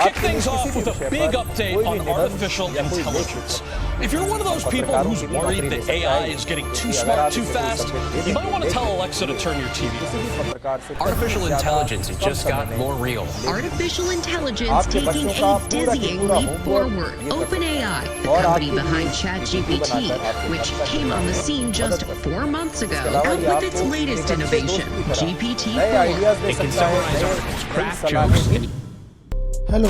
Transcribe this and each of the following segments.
Kick things off with a big update on artificial intelligence. If you're one of those people who's worried that AI is getting too smart too fast, you might want to tell Alexa to turn your TV on. Artificial intelligence has just got more real. Artificial intelligence taking a dizzying leap forward. OpenAI, the company behind ChatGPT, which came on the scene just 4 months ago, out with its latest innovation, GPT-4. It can summarize articles, craft jokes, and hello,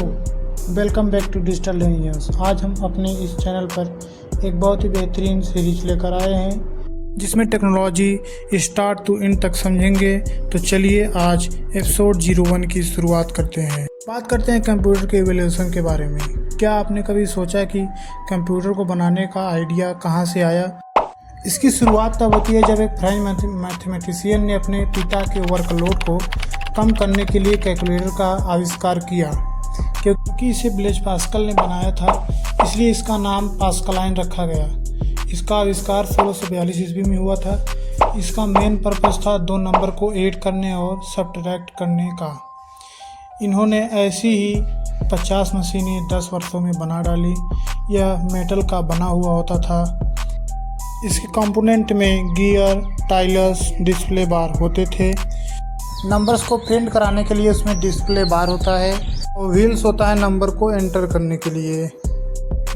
welcome back to digital news. आज हम अपने इस channel पर एक बहुत ही बेहतरीन series लेकर आए हैं जिसमें टेक्नोलॉजी स्टार्ट टू एंड तक समझेंगे। तो चलिए आज एपिसोड 01 की शुरुआत करते हैं। बात करते हैं कंप्यूटर के इवोल्यूशन के बारे में। क्या आपने कभी सोचा कि कंप्यूटर को बनाने का आइडिया कहाँ से आया? इसकी शुरुआत तब होती है जब एक फ्रेंच मैथमेटिशियन ने अपने पिता के वर्कलोड को कम करने के लिए कैलकुलेटर का आविष्कार किया। क्योंकि इसे ब्लेज पास्कल ने बनाया था, इसलिए इसका नाम पास्कलाइन रखा गया। इसका आविष्कार 1642 ईस्वी में हुआ था। इसका मेन पर्पस था 2 नंबर को ऐड करने और सब्ट्रैक्ट करने का। इन्होंने ऐसी ही 50 मशीनें 10 वर्षों में बना डाली। यह मेटल का बना हुआ होता था। इसके कंपोनेंट में गियर, टाइलर्स, डिस्प्ले बार होते थे। नंबर्स को प्रिंट कराने के लिए उसमें डिस्प्ले बार होता है और व्हील्स होता है नंबर को एंटर करने के लिए।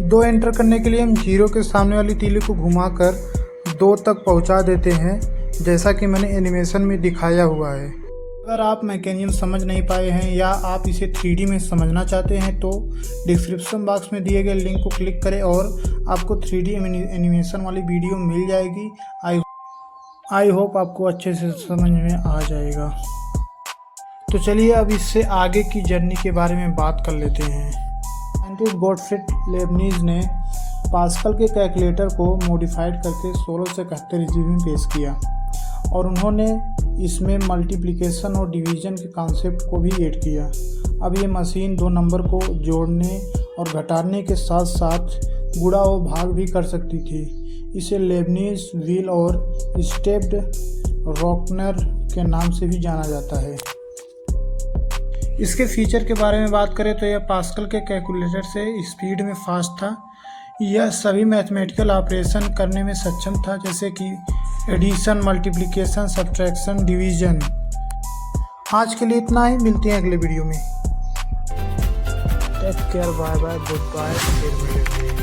2 एंटर करने के लिए हम 0 के सामने वाली तीली को घुमाकर 2 तक पहुंचा देते हैं, जैसा कि मैंने एनिमेशन में दिखाया हुआ है। अगर आप मैकेनिज्म समझ नहीं पाए हैं या आप इसे 3D में समझना चाहते हैं तो डिस्क्रिप्शन बॉक्स में दिए गए लिंक को क्लिक करें और आपको 3D एनिमेशन वाली वीडियो मिल जाएगी। आई होप आपको अच्छे से समझ में आ जाएगा। तो चलिए अब इससे आगे की जर्नी के बारे में बात कर लेते हैं। साइंटिस्ट गॉटफ्रीड लेबनिज ने पास्कल के कैलकुलेटर को मॉडिफाइड करके 1671 ईस्वी में पेश किया और उन्होंने इसमें मल्टीप्लिकेशन और डिवीजन के कॉन्सेप्ट को भी ऐड किया। अब ये मशीन 2 नंबर को जोड़ने और घटाने के साथ साथ गुणा और भाग भी कर सकती थी। इसे लेबनिज व्हील और स्टेप्ड रॉकनर के नाम से भी जाना जाता है। इसके फीचर के बारे में बात करें तो यह पास्कल के कैलकुलेटर से स्पीड में फास्ट था। यह सभी मैथमेटिकल ऑपरेशन करने में सक्षम था, जैसे कि एडिशन, मल्टीप्लिकेशन, सब्ट्रैक्शन, डिवीजन। आज के लिए इतना ही, मिलते हैं अगले वीडियो में। Take care, bye bye, good bye, फिर मिलेंगे।